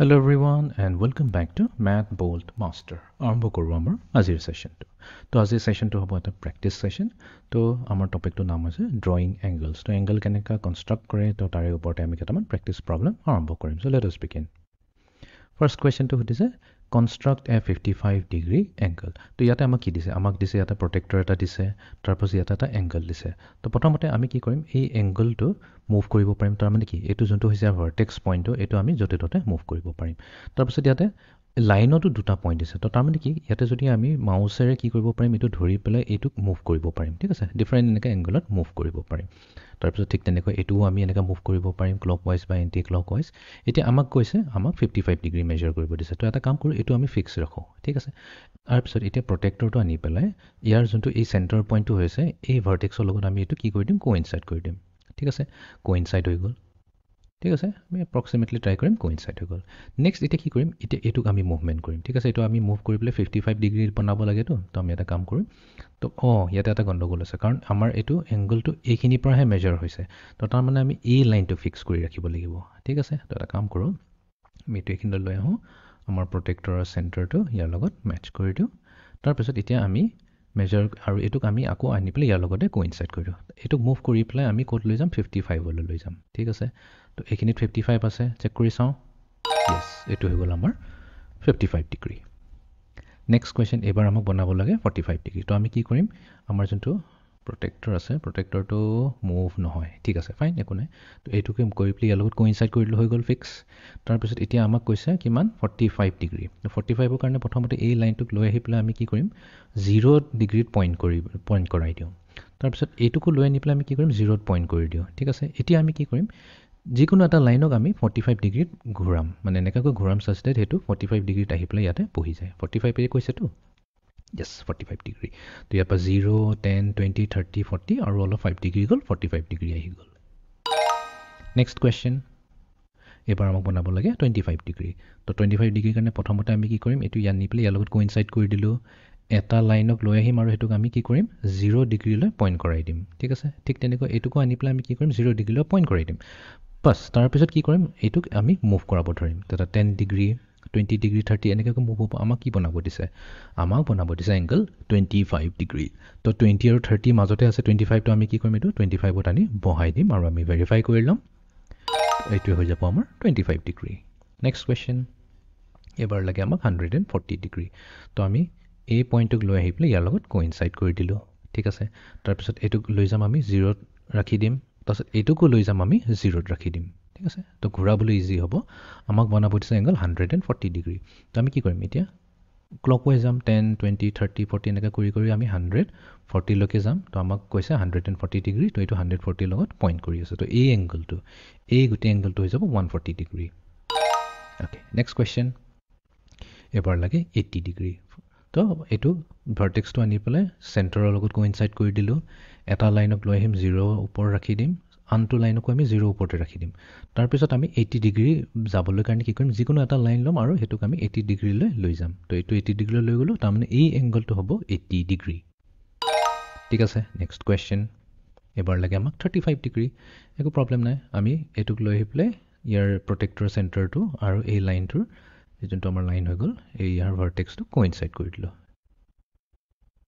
Hello everyone and welcome back to Math Bolt Master. আৰম্ভ কৰোঁ আমাৰ আজিৰ সেশনটো। তো আজিৰ সেশনটো হ'ব এটা প্ৰেক্টিছ সেশন। তো আমাৰ টপিকটো নাম আছে ড্ৰয়িং এংগলছ। তো এংগল কেনেকা কনষ্ট্ৰাক্ট কৰে তো তাৰে ওপৰতে আমি কেইটামান প্ৰেক্টিছ প্ৰব্লেম আৰম্ভ কৰিম। So let us begin. First question to সুধিছে construct a 55 degree angle. তো ইয়াতে আমাক কি দিছে? আমাক দিছে ইয়াতে protector এটা দিছে, তাৰপাছত ইয়াতে এটা angle দিছে। তো প্ৰথমতে আমি কি কৰিম? এই এংগলটো মুভ কৰিব পাৰিম। তাৰ মানে কি? এইটো যোনটো হৈছে ভাৰ্টেক্স পইণ্টটো, এইটো আমি য'তে ত'তে মুভ কৰিব পাৰিম। তাৰপাছত ইয়াতে লাইনতো দুটা পইণ্ট দিছে। তো তাৰমানে কি? ইয়াতে যদি আমি মাউচেৰে কি কৰিব পাৰিম? এইটো ধৰি পেলাই এইটোক মুভ কৰিব পাৰিম। ঠিক আছে? ডিফাৰেণ্ট এনেকৈ এংগলত মুভ কৰিব পাৰিম। তাৰপিছত ঠিক তেনেকৈ এইটোও আমি এনেকৈ মুভ কৰিব পাৰিম ক্লক ৱাইজ বা এণ্টি ক্লক ৱাইজ। এতিয়া আমাক কৈছে আমাক 55 ডিগ্ৰী মেজাৰ কৰিব দিছে। তো এটা কাম কৰোঁ, এইটো আমি ফিক্স ৰাখোঁ। ঠিক আছে? তাৰপিছত এতিয়া প্ৰটেক্টৰটো আনি পেলাই ইয়াৰ যোনটো এই চেণ্টাৰ পইণ্টটো হৈছে এই ভাৰ্টেক্সৰ লগত আমি এইটো কি কৰি দিম? কোইনচাইড কৰি দিম। ঠিক আছে? কোইনচাইড হৈ গ'ল। ঠিক আছে? আমি এপ্ৰক্সিমেটলি ট্ৰাই কৰিম, কোইনচাইড হৈ গ'ল। নেক্সট এতিয়া কি কৰিম? এতিয়া এইটোক আমি মুভমেণ্ট কৰিম। ঠিক আছে? এইটো আমি মুভ কৰি পেলাই 55 ডিগ্ৰী বনাব লাগেতো। তো আমি এটা কাম কৰিম। তো ইয়াতে এটা গণ্ডগোল আছে, কাৰণ আমাৰ এইটো এংগলটো এইখিনিৰ পৰাহে মেজাৰ হৈছে। তো তাৰমানে আমি এই লাইনটো ফিক্স কৰি ৰাখিব লাগিব। ঠিক আছে? তো এটা কাম কৰোঁ, আমি এইটো এইখিনিলৈ লৈ আহোঁ। আমাৰ প্ৰটেক্টৰৰ চেণ্টাৰটো ইয়াৰ লগত মেটচ কৰি দিওঁ। তাৰপিছত এতিয়া আমি মেজাৰ আৰু এইটোক আমি আকৌ আনি পেলাই ইয়াৰ লগতে কোইনচাইড কৰি দিওঁ। এইটোক মুভ কৰি পেলাই আমি ক'ত লৈ যাম? 55লৈ লৈ যাম। ঠিক আছে? তো এইখিনিত 55 আছে, চেক কৰি চাওঁ। য়েছ, এইটো হৈ গ'ল আমাৰ 55 ডিগ্ৰী। নেক্সট কুৱেশ্যন, এইবাৰ আমাক বনাব লাগে 45 ডিগ্ৰী। তো আমি কি কৰিম? আমাৰ যোনটো প্ৰটেক্টৰ আছে, প্ৰটেক্টৰটো মুভ নহয়। ঠিক আছে, ফাইন, একো নাই। তো এইটোকে কৰি পেলাই ইয়াৰ লগত কোইনচাইড কৰি দিলোঁ, হৈ গ'ল ফিক্স। তাৰপিছত এতিয়া আমাক কৈছে কিমান? 45 ডিগ্ৰী। তো 45ৰ কাৰণে প্ৰথমতে এই লাইনটোক লৈ আহি পেলাই আমি কি কৰিম? 0 ডিগ্ৰীত পইণ্ট কৰাই দিওঁ। তাৰপিছত এইটোকো লৈ আনি পেলাই আমি কি কৰিম? 0ত পইণ্ট কৰি দিওঁ। ঠিক আছে? এতিয়া আমি কি কৰিম? যিকোনো এটা লাইনক আমি 45 ডিগ্ৰীত ঘূৰাম, মানে এনেকুৱাকৈ ঘূৰাম চাচ ডেট সেইটো 45 ডিগ্ৰীত আহি পেলাই ইয়াতে বহি যায়। 45 কৈছেতো, য়েছ 45 ডিগ্ৰী। তো ইয়াৰ পৰা 0, 10, 20, 30, 40 আৰু অলপ 5 ডিগ্ৰী গ'ল, 45 ডিগ্ৰী আহি গ'ল। নেক্সট কুৱেশ্যন, এইবাৰ আমাক বনাব লাগে 25 ডিগ্ৰী। তো 25 ডিগ্ৰীৰ কাৰণে প্ৰথমতে আমি কি কৰিম? এইটো ইয়াত নি পেলাই ইয়াৰ লগত কোইনচাইড কৰি দিলোঁ। এটা লাইনক লৈ আহিম আৰু সেইটোক আমি কি কৰিম? 0 ডিগ্ৰীলৈ পইণ্ট কৰাই দিম। ঠিক আছে? ঠিক তেনেকৈ এইটোকো আনি পেলাই আমি কি কৰিম? 0 ডিগ্ৰীলৈ পইণ্ট কৰাই দিম। বাছ তাৰপিছত কি কৰিম? এইটোক আমি মুভ কৰাব ধৰিম। তেতিয়া 10 ডিগ্ৰী, 20 ডিগ্ৰী, 30 এনেকৈ মুভ হ'ব। আমাক কি বনাব দিছে? আমাক বনাব দিছে এংগল 25 ডিগ্ৰী। তো 20 আৰু 30 মাজতে আছে 25টো, আমি কি কৰিম? এইটো 25ত আনি বহাই দিম আৰু আমি ভেৰিফাই কৰি ল'ম। এইটোৱে হৈ যাব আমাৰ 25 ডিগ্ৰী। নেক্সট কুৱেশ্যন, এইবাৰ লাগে আমাক 140 ডিগ্ৰী। তো আমি এই পইণ্টটোক লৈ আহি পেলাই ইয়াৰ লগত কোইনচাইড কৰি দিলোঁ। ঠিক আছে? তাৰপিছত এইটোক লৈ যাম আমি 0ত ৰাখি দিম। তাৰপিছত এইটোকো লৈ যাম আমি 0ত ৰাখি দিম। ঠিক আছে? তো ঘূৰাবলৈ ইজি হ'ব। আমাক বনাব দিছে এংগল 140 ডিগ্ৰী। তো আমি কি কৰিম? এতিয়া ক্লক ৱাইজ যাম, 10, 20, 30, 40 এনেকৈ কৰি কৰি আমি 140লৈকে যাম। তো আমাক কৈছে 140 ডিগ্ৰী। তো এইটো 140 লগত পইণ্ট কৰি আছে। তো এই এংগলটো, এই গোটেই এংগলটো হৈ যাব 140 ডিগ্ৰী। অ'কে, নেক্সট কুৱেশ্যন, এবাৰ লাগে 80 ডিগ্ৰী। তো এইটো ভাৰ্টেক্সটো আনি পেলাই চেণ্টাৰৰ লগত কোইনচাইড কৰি দিলোঁ। এটা লাইনক লৈ আহিম, 0 ওপৰত ৰাখি দিম। আনটো লাইনকো আমি 0 ওপৰতে ৰাখি দিম। তাৰপিছত আমি 80 ডিগ্ৰী যাবলৈ কাৰণে কি কৰিম? যিকোনো এটা লাইন ল'ম আৰু সেইটোক আমি 80 ডিগ্ৰীলৈ লৈ যাম। তো এইটো 80 ডিগ্ৰীলৈ লৈ গ'লোঁ, তাৰমানে এই এংগলটো হ'ব 80 ডিগ্ৰী। ঠিক আছে? নেক্সট কুৱেশ্যন, এবাৰ লাগে আমাক 35 ডিগ্ৰী। একো প্ৰব্লেম নাই, আমি এইটোক লৈ আহি পেলাই ইয়াৰ প্ৰটেক্টৰ চেণ্টাৰটো আৰু এই লাইনটোৰ যোনটো আমাৰ লাইন হৈ গ'ল, এই ইয়াৰ ভাৰ্টেক্সটো কোইনচাইড কৰি দিলোঁ।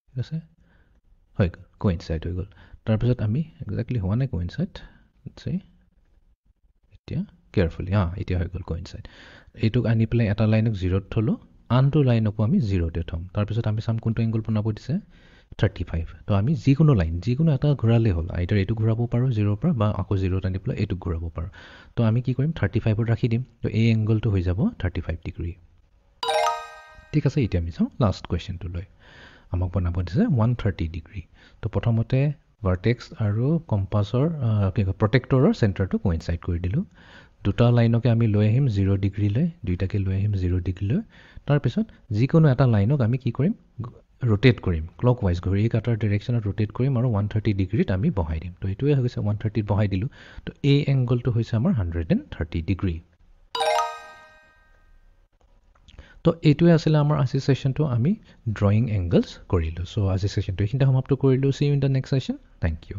ঠিক আছে? হৈ গ'ল, কোইনচাইড হৈ গ'ল। তাৰপিছত আমি একজেক্টলি হোৱা নাই কোইনচাইড, এতিয়া কেয়াৰফুলি, এতিয়া হৈ গ'ল কোইনচাইড। এইটোক আনি পেলাই এটা লাইনক 0ত থ'লোঁ, আনটো লাইনকো আমি 0তে থ'ম। তাৰপিছত আমি চাম কোনটো এংগল বনাব দিছে? 35। তো আমি যিকোনো লাইন, যিকোনো এটা ঘূৰালেই হ'ল। আইদাৰ এইটো ঘূৰাব পাৰোঁ 0ৰ পৰা, বা আকৌ 0ত আনি পেলাই এইটোক ঘূৰাব পাৰোঁ। তো আমি কি কৰিম? 35ত ৰাখি দিম। তো এই এংগলটো হৈ যাব 35 ডিগ্ৰী। ঠিক আছে? এতিয়া আমি চাওঁ লাষ্ট কুৱেশ্যনটোলৈ। আমাক বনাব দিছে 130 ডিগ্ৰী। তো প্ৰথমতে ভাৰ্টেক্স আৰু কম্পাছৰ প্ৰটেক্টৰৰ চেণ্টাৰটো কোইনচাইড কৰি দিলোঁ। দুটা লাইনকে আমি লৈ আহিম 0 ডিগ্ৰীলৈ, দুইটাকে লৈ আহিম 0 ডিগ্ৰীলৈ। তাৰপিছত যিকোনো এটা লাইনক আমি কি কৰিম? ৰোটেট কৰিম, ক্লক ৱাইজ ঘড়ী কাটাৰ ডিৰেকশ্যনত ৰোটেট কৰিম আৰু 130 ডিগ্ৰীত আমি বহাই দিম। তো এইটোৱে হৈ গৈছে 130ত বহাই দিলোঁ। তো এই এংগলটো হৈছে আমাৰ 130 ডিগ্ৰী। তো এইটোৱে আছিলে আমাৰ আজিৰ সেশনটো, আমি ড্ৰয়িং এংগলছ কৰিলোঁ। চ' আজিৰ সেশনটো এইখিনিতে সমাপ্ত কৰিলোঁ। See you in the next session. Thank U.